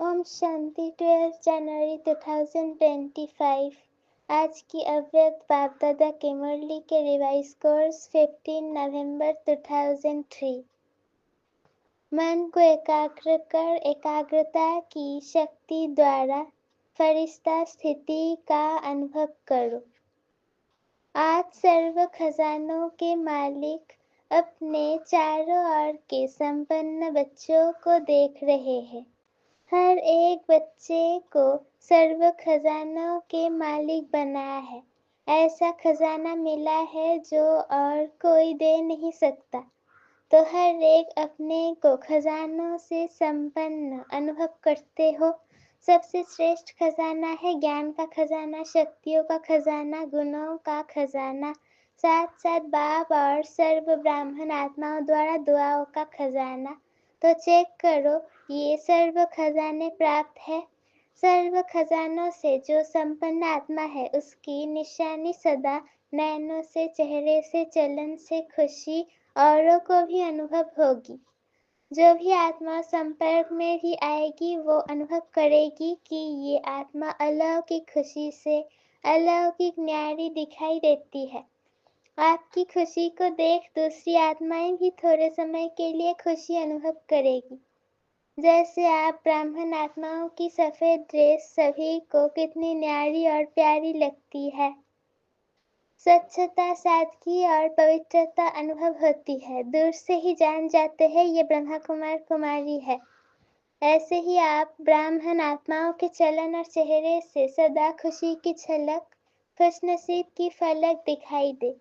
ओम शांति 12 जनवरी 2025। आज की अव्यक्त बाप दादा के मुरली के रिवाइज कोर्स 15 नवंबर 2003। मन को एकाग्र कर एकाग्रता की शक्ति द्वारा फरिश्ता स्थिति का अनुभव करो। आज सर्व खजानों के मालिक अपने चारों ओर के संपन्न बच्चों को देख रहे हैं। हर एक बच्चे को सर्व खजानों के मालिक बनाया है। ऐसा खजाना मिला है जो और कोई दे नहीं सकता। तो हर एक अपने को खजानों से संपन्न अनुभव करते हो। सबसे श्रेष्ठ खजाना है ज्ञान का खजाना, शक्तियों का खजाना, गुणों का खजाना, साथ साथ बाप और सर्व ब्राह्मण आत्माओं द्वारा दुआओं का खजाना। तो चेक करो, ये सर्व खजाने प्राप्त है। सर्व खजानों से जो संपन्न आत्मा है उसकी निशानी सदा नैनों से, चेहरे से, चलन से खुशी औरों को भी अनुभव होगी। जो भी आत्मा संपर्क में भी आएगी वो अनुभव करेगी कि ये आत्मा अलौकिक खुशी से अलौकिक न्यारी दिखाई देती है। आपकी खुशी को देख दूसरी आत्माएं भी थोड़े समय के लिए खुशी अनुभव करेगी। जैसे आप ब्राह्मण आत्माओं की सफेद ड्रेस सभी को कितनी न्यारी और प्यारी लगती है। स्वच्छता, सादगी और पवित्रता अनुभव होती है। दूर से ही जान जाते हैं ये ब्रह्मा कुमार कुमारी है। ऐसे ही आप ब्राह्मण आत्माओं के चलन और चेहरे से सदा खुशी की झलक, खुशनसीब की फलक दिखाई दे।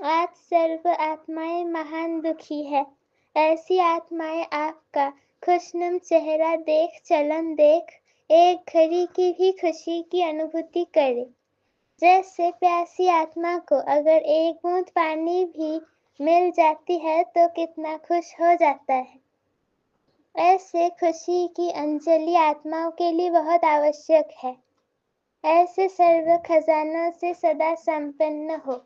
आज सर्व आत्माएं महान दुखी है। ऐसी आत्माएं आपका खुशनुम चेहरा देख, चलन देख एक घड़ी की भी खुशी की अनुभूति करे। जैसे प्यासी आत्मा को अगर एक बूंद पानी भी मिल जाती है तो कितना खुश हो जाता है। ऐसे खुशी की अंजलि आत्माओं के लिए बहुत आवश्यक है। ऐसे सर्व खजानों से सदा संपन्न हो।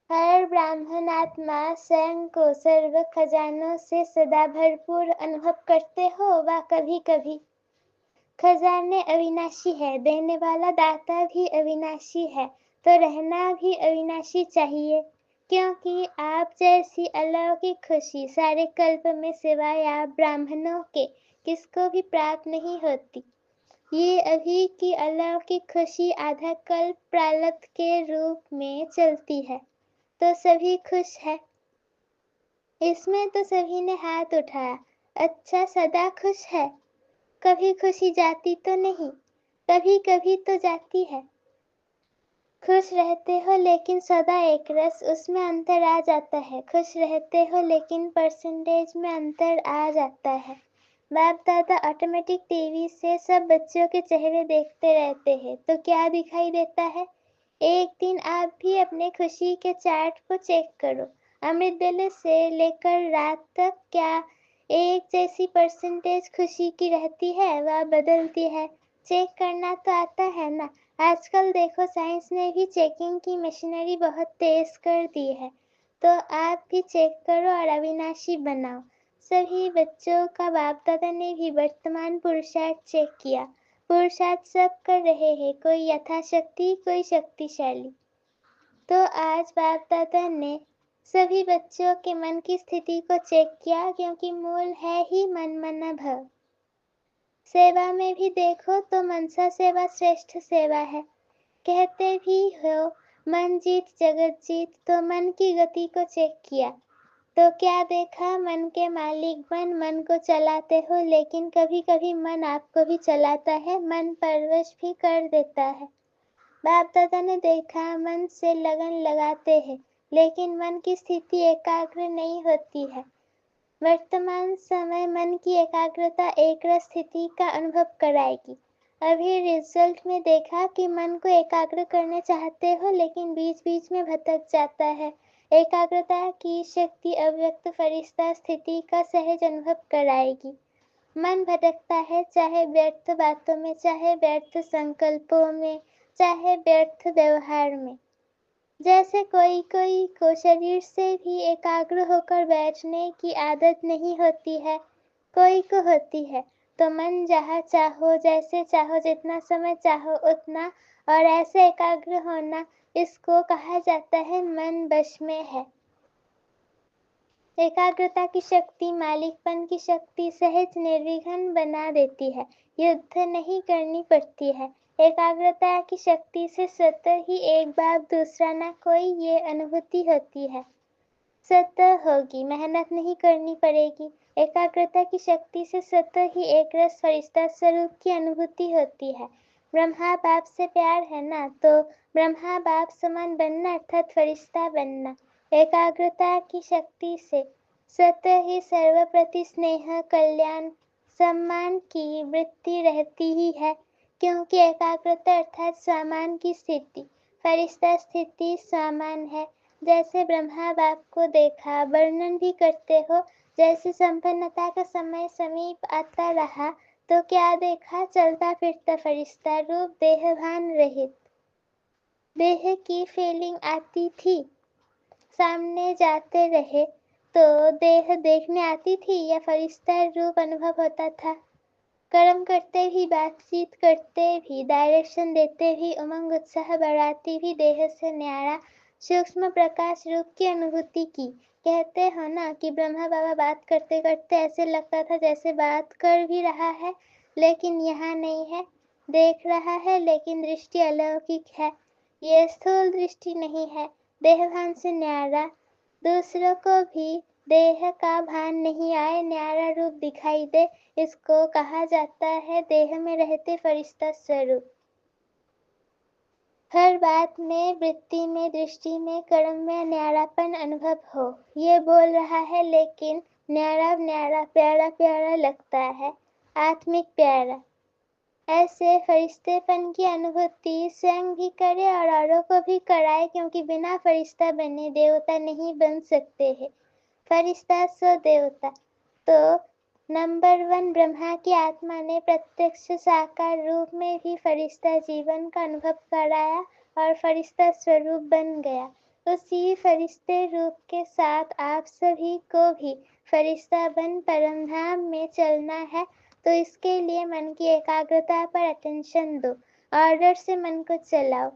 हर ब्राह्मण आत्मा स्वयं को सर्व खजानों से सदा भरपूर अनुभव करते हो व कभी कभी। खजाने अविनाशी है, देने वाला दाता भी अविनाशी है, तो रहना भी अविनाशी चाहिए। क्योंकि आप जैसी अलौकिक खुशी सारे कल्प में सिवाय आप ब्राह्मणों के किसको भी प्राप्त नहीं होती। ये अभी की अलौकिक खुशी आधा कल्प प्रारब्ध के रूप में चलती है, तो सभी खुश है। इसमें तो सभी ने हाथ उठाया। अच्छा, सदा खुश है। कभी खुशी जाती तो नहीं, कभी कभी तो जाती है। खुश रहते हो लेकिन सदा एक रस, उसमें अंतर आ जाता है। खुश रहते हो लेकिन परसेंटेज में अंतर आ जाता है। बाप दादा ऑटोमेटिक टीवी से सब बच्चों के चेहरे देखते रहते हैं, तो क्या दिखाई देता है। एक दिन आप भी अपने खुशी के चार्ट को चेक करो। अमृत वेले से लेकर रात तक क्या एक जैसी परसेंटेज खुशी की रहती है व बदलती है। चेक करना तो आता है ना। आजकल देखो साइंस ने भी चेकिंग की मशीनरी बहुत तेज कर दी है, तो आप भी चेक करो और अविनाशी बनाओ। सभी बच्चों का बाप दादा ने भी वर्तमान पुरुषार्थ चेक किया। पुरुषार्थ सब कर रहे हैं, कोई यथाशक्ति, कोई शक्तिशाली। तो आज बाप दादा ने सभी बच्चों के मन की स्थिति को चेक किया, क्योंकि मूल है ही मन मना भव। सेवा में भी देखो तो मनसा सेवा श्रेष्ठ सेवा है। कहते भी हो मन जीत जगत जीत, तो मन की गति को चेक किया तो क्या देखा, मन के मालिक बन मन को चलाते हो, लेकिन कभी कभी मन आपको भी चलाता है, मन परवश भी कर देता है। बाप दादा ने देखा मन से लगन लगाते हैं, लेकिन मन की स्थिति एकाग्र नहीं होती है। वर्तमान समय मन की एकाग्रता एक रस स्थिति का अनुभव कराएगी। अभी रिजल्ट में देखा कि मन को एकाग्र करने चाहते हो लेकिन बीच बीच में भटक जाता है। एकाग्रता की शक्ति अव्यक्त फरिश्ता स्थिति का सहज अनुभव कराएगी। मन भटकता है, चाहे व्यर्थ बातों में, चाहे व्यर्थ संकल्पों में, चाहे व्यर्थ व्यवहार में। जैसे कोई कोई को शरीर से भी एकाग्र होकर बैठने की आदत नहीं होती है, कोई को होती है, तो मन जहाँ चाहो, जैसे चाहो, जितना समय चाहो उतना, और ऐसे एकाग्र होना, इसको कहा जाता है मन वश में है। एकाग्रता की शक्ति, मालिकपन की शक्ति सहज निर्विघ्न बना देती है, युद्ध नहीं करनी पड़ती है। एकाग्रता की शक्ति से स्वतः ही एक बाप दूसरा ना कोई, ये अनुभूति होती है। स्वतः होगी, मेहनत नहीं करनी पड़ेगी। एकाग्रता की शक्ति से स्वतः ही एक रस फरिश्ता स्वरूप की अनुभूति होती है। ब्रह्मा बाप से प्यार है ना, तो ब्रह्मा बाप समान बनना अर्थात फरिश्ता बनना। एकाग्रता की शक्ति से स्वतः ही सर्व प्रति स्नेह, कल्याण, सम्मान की वृत्ति रहती ही है, क्योंकि एकाग्रता अर्थात सामान की स्थिति, फरिश्ता स्थिति सामान है। जैसे ब्रह्मा बाप को देखा, वर्णन भी करते हो, जैसे संपन्नता का समय समीप आता रहा, तो क्या देखा, चलता फिरता फरिश्ता रूप, देहभान रहित। देह की फीलिंग आती थी, सामने जाते रहे तो देह देखने आती थी या फरिश्ता रूप अनुभव होता था। कर्म करते भी, बातचीत करते भी, डायरेक्शन देते भी, उमंग उत्साह बढ़ाती भी देह से न्यारा सूक्ष्म प्रकाश रूप की अनुभूति की। कहते हो ना कि ब्रह्मा बाबा बात करते करते ऐसे लगता था जैसे बात कर भी रहा है, लेकिन यहाँ नहीं है, देख रहा है लेकिन दृष्टि अलौकिक है। ये स्थूल दृष्टि नहीं है, देहभान से न्यारा, दूसरों को भी देह का भान नहीं आए, न्यारा रूप दिखाई दे, इसको कहा जाता है देह में रहते फरिश्ता स्वरूप। हर बात में, वृत्ति में, दृष्टि में, कर्म में न्यारापन अनुभव हो। ये बोल रहा है लेकिन न्यारा न्यारा, प्यारा प्यारा लगता है, आत्मिक प्यारा। ऐसे फरिश्तेपन की अनुभूति स्वयं भी करे और औरों को भी कराए, क्योंकि बिना फरिश्ता बने देवता नहीं बन सकते हैं। फरिश्ता सो देवता। तो नंबर 1 ब्रह्मा की आत्मा ने प्रत्यक्ष साकार रूप में भी फरिश्ता जीवन का अनुभव कराया और फरिश्ता स्वरूप बन गया। उसी फरिश्ते रूप के साथ आप सभी को भी फरिश्ता बन परमधाम में चलना है, तो इसके लिए मन की एकाग्रता पर अटेंशन दो, ऑर्डर से मन को चलाओ।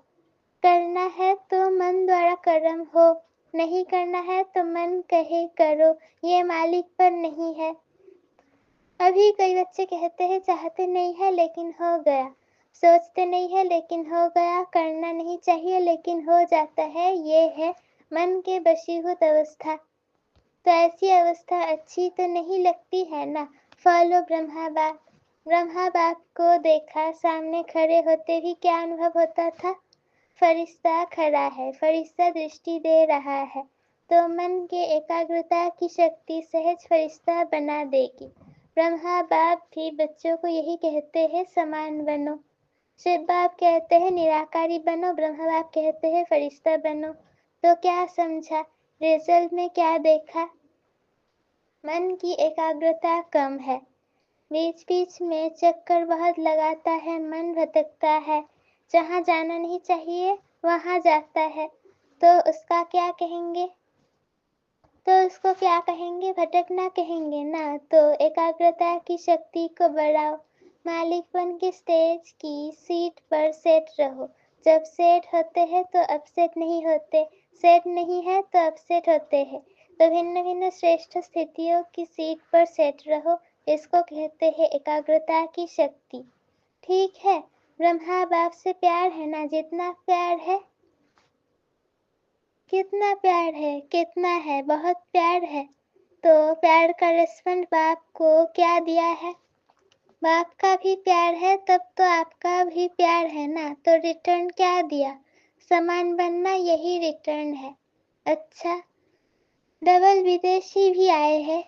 करना है तो मन द्वारा कर्म हो, नहीं करना है तो मन कहे करो, ये मालिक पर नहीं है। अभी कई बच्चे कहते हैं चाहते नहीं है लेकिन हो गया, सोचते नहीं है लेकिन हो गया, करना नहीं चाहिए लेकिन हो जाता है, ये है मन के वशीभूत अवस्था। तो ऐसी अवस्था अच्छी तो नहीं लगती है ना। फॉलो ब्रह्मा बाप। ब्रह्मा बाप को देखा, सामने खड़े होते भी क्या अनुभव होता था, फरिश्ता खड़ा है, फरिश्ता दृष्टि दे रहा है, तो मन के एकाग्रता की शक्ति सहज फरिश्ता बना देगी। ब्रह्मा बाप भी बच्चों को यही कहते हैं, समान बनो। शिव बाप कहते हैं निराकारी बनो, ब्रह्मा बाप कहते हैं फरिश्ता बनो। तो क्या समझा, रिजल्ट में क्या देखा, मन की एकाग्रता कम है, बीच बीच में चक्कर बहुत लगाता है, मन भटकता है, जहाँ जाना नहीं चाहिए वहाँ जाता है, तो उसका क्या कहेंगे, तो उसको क्या कहेंगे, भटकना कहेंगे ना। तो एकाग्रता की शक्ति को बढ़ाओ, मालिकपन की स्टेज की सीट पर सेट रहो। जब सेट होते हैं तो अपसेट नहीं होते, सेट नहीं है तो अपसेट होते हैं। तो भिन्न भिन्न श्रेष्ठ स्थितियों की सीट पर सेट रहो, इसको कहते हैं एकाग्रता की शक्ति। ठीक है, ब्रह्मा बाप से प्यार है ना, जितना प्यार है, कितना प्यार है, कितना है, बहुत प्यार है। तो प्यार का रिस्पॉन्ड बाप को क्या दिया है, बाप का भी प्यार है, तब तो आपका भी प्यार है ना। तो रिटर्न क्या दिया, समान बनना, यही रिटर्न है। अच्छा, डबल विदेशी भी आए हैं,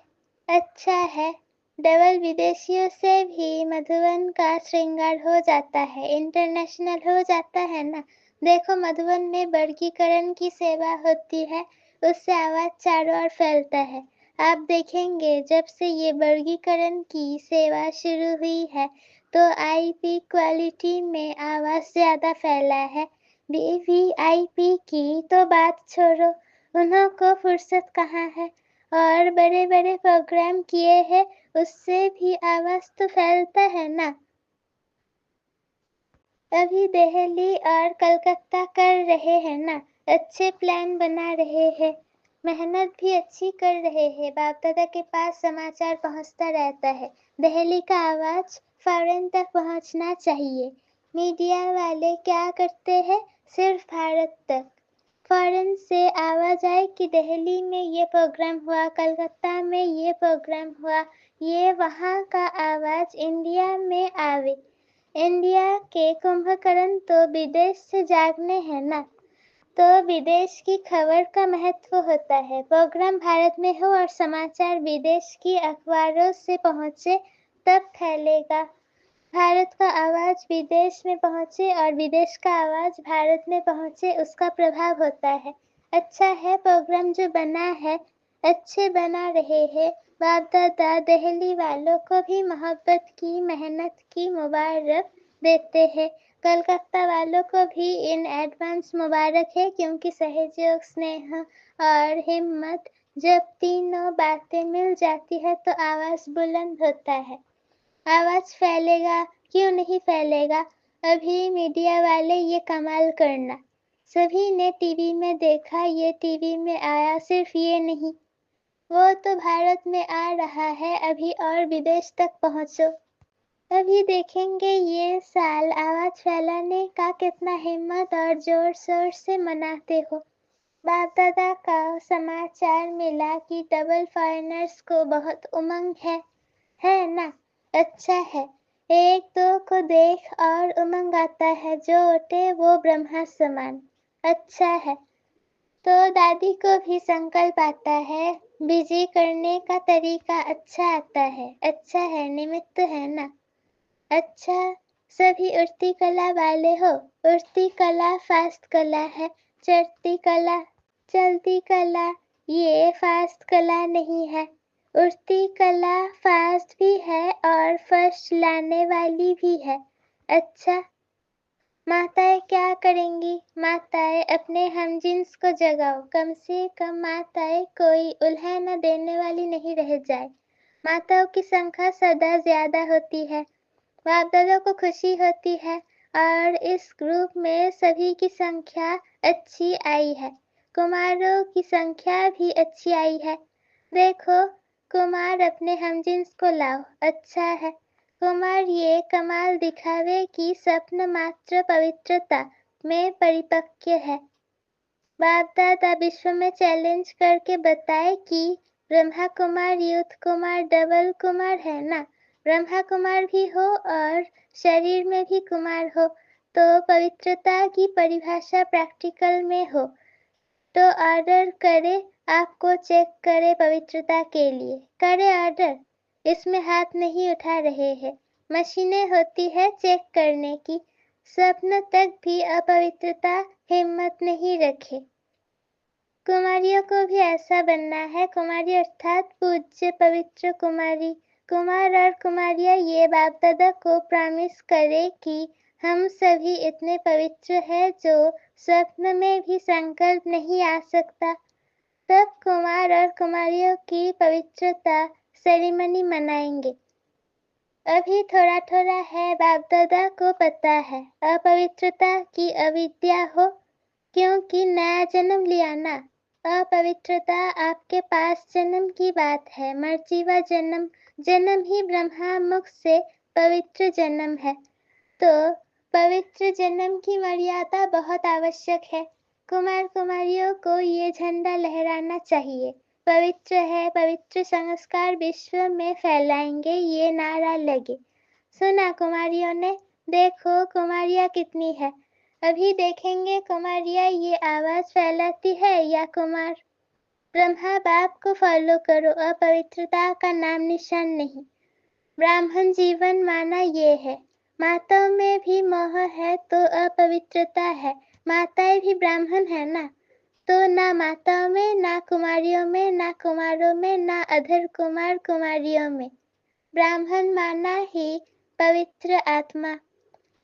अच्छा है, डबल विदेशियों से भी मधुबन का श्रृंगार हो जाता है, इंटरनेशनल हो जाता है ना। देखो मधुबन में वर्गीकरण की सेवा होती है, उससे आवाज चारों ओर फैलता है। आप देखेंगे जब से ये वर्गीकरण की सेवा शुरू हुई है तो आईपी क्वालिटी में आवाज ज्यादा फैला है। वीवीआईपी की तो बात छोड़ो, उन्हों को फुर्सत कहाँ है, और बड़े बड़े प्रोग्राम किए हैं, उससे भी आवाज तो फैलता है ना। अभी दिल्ली और कलकत्ता कर रहे हैं ना, अच्छे प्लान बना रहे हैं, मेहनत भी अच्छी कर रहे हैं। बाप दादा के पास समाचार पहुंचता रहता है। दिल्ली का आवाज फॉरेन तक पहुंचना चाहिए। मीडिया वाले क्या करते हैं, सिर्फ भारत तक। फॉरेन से आवाज आए कि दिल्ली में ये प्रोग्राम हुआ, कलकत्ता में ये प्रोग्राम हुआ, ये वहाँ का आवाज इंडिया में आवे। इंडिया के कुंभकर्ण तो विदेश से जागने हैं ना, तो विदेश की खबर का महत्व होता है। प्रोग्राम भारत में हो और समाचार विदेश की अखबारों से पहुंचे, तब फैलेगा। भारत का आवाज विदेश में पहुंचे और विदेश का आवाज भारत में पहुंचे, उसका प्रभाव होता है। अच्छा है प्रोग्राम जो बना है, अच्छे बना रहे हैं। बाप दादा दिल्ली वालों को भी मोहब्बत की, मेहनत की मुबारक देते हैं। कलकत्ता वालों को भी इन एडवांस मुबारक है, क्योंकि सहयोग, स्नेह और हिम्मत, जब तीनों बातें मिल जाती है तो आवाज बुलंद होता है। आवाज फैलेगा, क्यों नहीं फैलेगा। अभी मीडिया वाले ये कमाल करना, सभी ने टीवी में देखा, ये टीवी में आया, सिर्फ ये नहीं, वो तो भारत में आ रहा है अभी, और विदेश तक पहुंचो। अभी देखेंगे ये साल आवाज फैलाने का कितना हिम्मत और जोर शोर से मनाते हो। बाप दादा का समाचार मिला कि डबल फॉरेनर्स को बहुत उमंग है ना। अच्छा है, एक दो को देख और उमंग आता है, जो उठे वो ब्रह्मा समान। अच्छा है, तो दादी को भी संकल्प आता है, बिजी करने का तरीका अच्छा आता है। अच्छा है, निमित्त है ना। अच्छा, सभी उड़ती कला वाले हो। उड़ती कला फास्ट कला है, चढ़ती कला चलती कला, ये फास्ट कला नहीं है। उड़ती कला फास्ट भी है और फर्स्ट लाने वाली भी है। अच्छा, माताएं क्या करेंगी। माताएं अपने हमजिन्स को जगाओ, कम से कम माताएं कोई उल्हा न देने वाली नहीं रह जाए। माताओं की संख्या सदा ज्यादा होती है, बाप दादा को खुशी होती है, और इस ग्रुप में सभी की संख्या अच्छी आई है। कुमारों की संख्या भी अच्छी आई है। देखो, कुमार अपने हमजिन्स को लाओ। अच्छा है, कुमार ये कमाल दिखावे कि स्वप्न मात्र पवित्रता में परिपक्व है। बाप दादा विश्व में चैलेंज करके बताए कि ब्रह्मा कुमार, यूथ कुमार, डबल कुमार है ना। ब्रह्मा कुमार भी हो और शरीर में भी कुमार हो, तो पवित्रता की परिभाषा प्रैक्टिकल में हो, तो ऑर्डर करे, आपको चेक करे पवित्रता के लिए। करे ऑर्डर, इसमें हाथ नहीं उठा रहे हैं, मशीनें होती है चेक करने की। स्वप्न तक भी अपवित्रता हिम्मत नहीं रखे। कुमारियों को भी ऐसा बनना है। कुमारी अर्थात पूज्य पवित्र कुमारी। कुमार और कुमारियां ये बाप दादा को प्रॉमिस करे कि हम सभी इतने पवित्र हैं जो स्वप्न में भी संकल्प नहीं आ सकता। तब कुमार और कुमारियों की पवित्रता सेरेमनी मनाएंगे। अभी थोड़ा थोड़ा है, बाप दादा को पता है अपवित्रता की अविद्या हो, क्योंकि नया जन्म लिया ना। अपवित्रता आपके पास जन्म की बात है, मर्जीवा जन्म। जन्म ही ब्रह्मा मुख से पवित्र जन्म है, तो पवित्र जन्म की मर्यादा बहुत आवश्यक है। कुमार कुमारियों को ये झंडा लहराना चाहिए, पवित्र है, पवित्र संस्कार विश्व में फैलाएंगे, ये नारा लगे। सुना कुमारियों ने, देखो कुमारियां कितनी है। अभी देखेंगे कुमारियां ये आवाज फैलाती है या कुमार। ब्रह्मा बाप को फॉलो करो, अपवित्रता का नाम निशान नहीं। ब्राह्मण जीवन माना ये है। माताओं में भी मोह है तो अपवित्रता है। माताएं भी ब्राह्मण है ना, तो ना माताओं में, ना कुमारियों में, ना कुमारों में, ना अधर कुमार कुमारियों में। ब्राह्मण माना ही पवित्र आत्मा।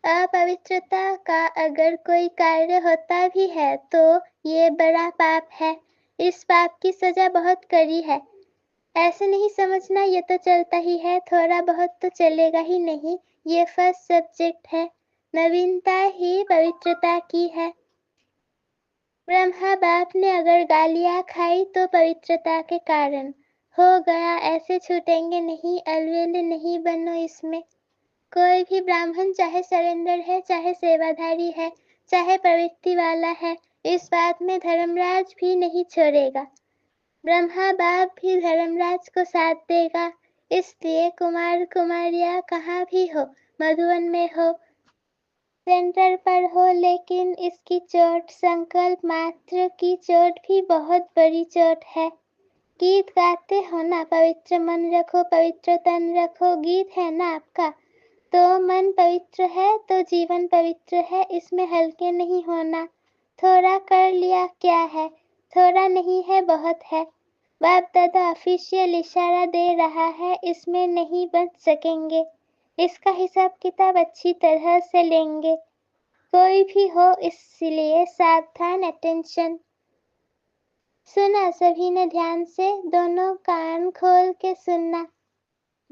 अपवित्रता का अगर कोई कार्य होता भी है तो ये बड़ा पाप है। इस पाप की सजा बहुत कड़ी है। ऐसे नहीं समझना ये तो चलता ही है, थोड़ा बहुत तो चलेगा ही नहीं, ये फर्स्ट सब्जेक्ट है, नवीनता ही पवित्रता की है। ब्रह्मा बाप ने अगर गालियां खाई तो पवित्रता के कारण हो गया, ऐसे छूटेंगे नहीं, अलवेले नहीं बनो इसमें। कोई भी ब्राह्मण चाहे सरेंडर है, चाहे सेवाधारी है, चाहे प्रवृत्ति वाला है, इस बात में धर्मराज भी नहीं छोड़ेगा। ब्रह्मा बाप भी धर्मराज को साथ देगा। इसलिए कुमार कुमारियां कहाँ भी हो, मधुवन में हो, सेंटर पर हो, लेकिन इसकी चोट संकल्प मात्र की चोट भी बहुत बड़ी चोट है। गीत गाते हो ना, पवित्र मन रखो, पवित्र तन रखो, गीत है ना आपका, तो मन पवित्र है तो जीवन पवित्र है, इसमें हल्के नहीं होना। थोड़ा कर लिया क्या है, थोड़ा नहीं है बहुत है। बाप दादा ऑफिशियल इशारा दे रहा है, इसमें नहीं बच सकेंगे, इसका हिसाब किताब अच्छी तरह से लेंगे। कोई भी हो इसलिए सावधान, अटेंशन। सुना सभी ने ध्यान से, दोनों कान खोल के सुनना।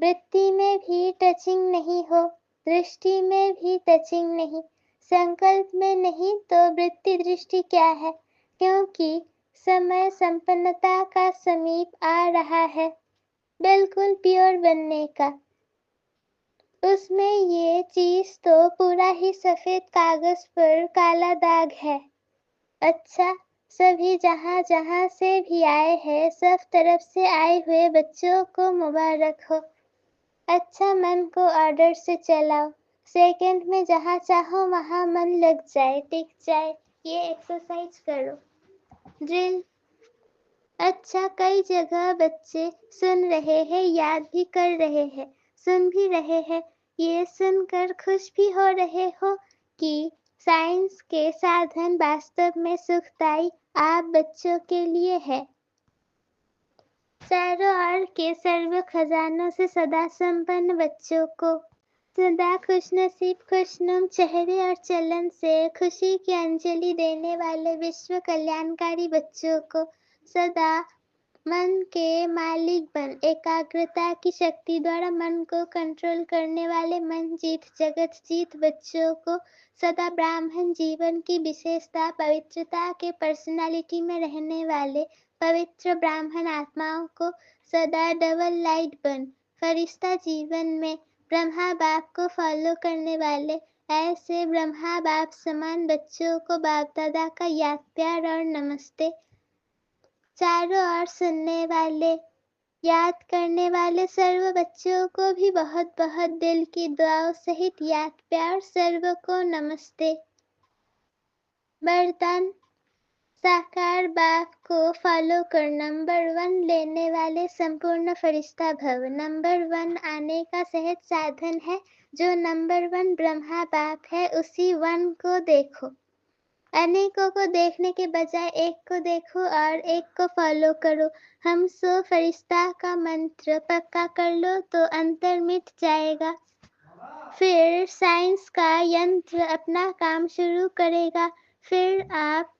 वृत्ति में भी टचिंग नहीं हो, दृष्टि में भी टचिंग नहीं, संकल्प में नहीं तो वृत्ति दृष्टि क्या है, क्योंकि समय संपन्नता का समीप आ रहा है, बिल्कुल प्योर बनने का। उसमें ये चीज तो पूरा ही सफेद कागज पर काला दाग है। अच्छा, सभी जहाँ जहाँ से भी आए हैं, सब तरफ से आए हुए बच्चों को मुबारक हो। अच्छा, मन को ऑर्डर से चलाओ, सेकंड में जहाँ चाहो वहाँ मन लग जाए, टिक जाए। ये एक्सरसाइज करो, ड्रिल। अच्छा, कई जगह बच्चे सुन रहे हैं, याद भी कर रहे हैं, सुन भी रहे हैं, ये सुनकर खुश भी हो रहे हो कि साइंस के साधन वास्तव में सुखदायी आप बच्चों के लिए है। चारों ओर के सर्व खजानों से सदा संपन्न बच्चों को, सदा खुशनसीब खुशनुम चेहरे और चलन से खुशी की अंजलि देने वाले विश्व कल्याणकारी बच्चों को, सदा मन के मालिक बन, एकाग्रता की शक्ति द्वारा मन को कंट्रोल करने वाले मन जीत जगत जीत बच्चों को, सदा ब्राह्मण जीवन की विशेषता पवित्रता के पर्सनालिटी में रहने वाले पवित्र ब्राह्मण आत्माओं को, सदा डबल लाइट बन, फरिश्ता जीवन में ब्रह्मा बाप को फॉलो करने वाले ऐसे ब्रह्मा बाप समान बच्चों को बाप दादा का याद प्यार और नमस्ते। चारों ओर सुनने वाले, याद करने वाले सर्व बच्चों को भी बहुत बहुत दिल की दुआओं सहित याद प्यार, सर्व को नमस्ते। वरदान, साकार बाप को फॉलो कर नंबर 1 लेने वाले संपूर्ण फरिश्ता भव। नंबर 1 आने का सहज साधन है, जो नंबर 1 ब्रह्मा बाप है, उसी 1 को देखो। अनेकों को देखने के बजाय एक को देखो और एक को फॉलो करो। हम सो फरिश्ता का मंत्र पक्का कर लो तो अंतर मिट जाएगा, फिर साइंस का यंत्र अपना काम शुरू करेगा, फिर आप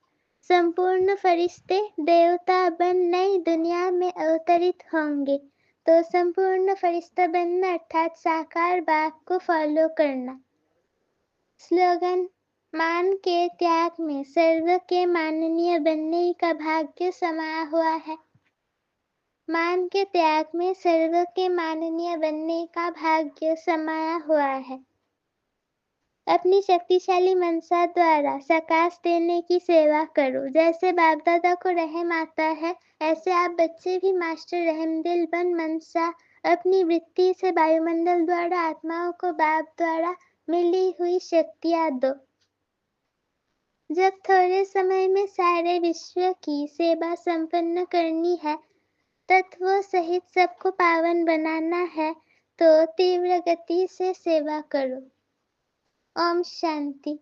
संपूर्ण फरिश्ते देवता बन नई दुनिया में अवतरित होंगे। तो संपूर्ण फरिश्ता बनना अर्थात साकार बाप को फॉलो करना। स्लोगन, मान के त्याग में सर्व के माननीय बनने का भाग्य समाया हुआ है। मान के त्याग में सर्व के माननीय बनने का भाग्य समाया हुआ है। अपनी शक्तिशाली मनसा द्वारा सकाश देने की सेवा करो। जैसे बाप दादा को रहम आता है, ऐसे आप बच्चे भी मास्टर रहमदिल बन मनसा अपनी वृत्ति से वायुमंडल द्वारा आत्माओं को बाप द्वारा मिली हुई शक्तियां दो। जब थोड़े समय में सारे विश्व की सेवा संपन्न करनी है, तत्वों सहित सबको पावन बनाना है, तो तीव्र गति से सेवा करो। ओम शांति।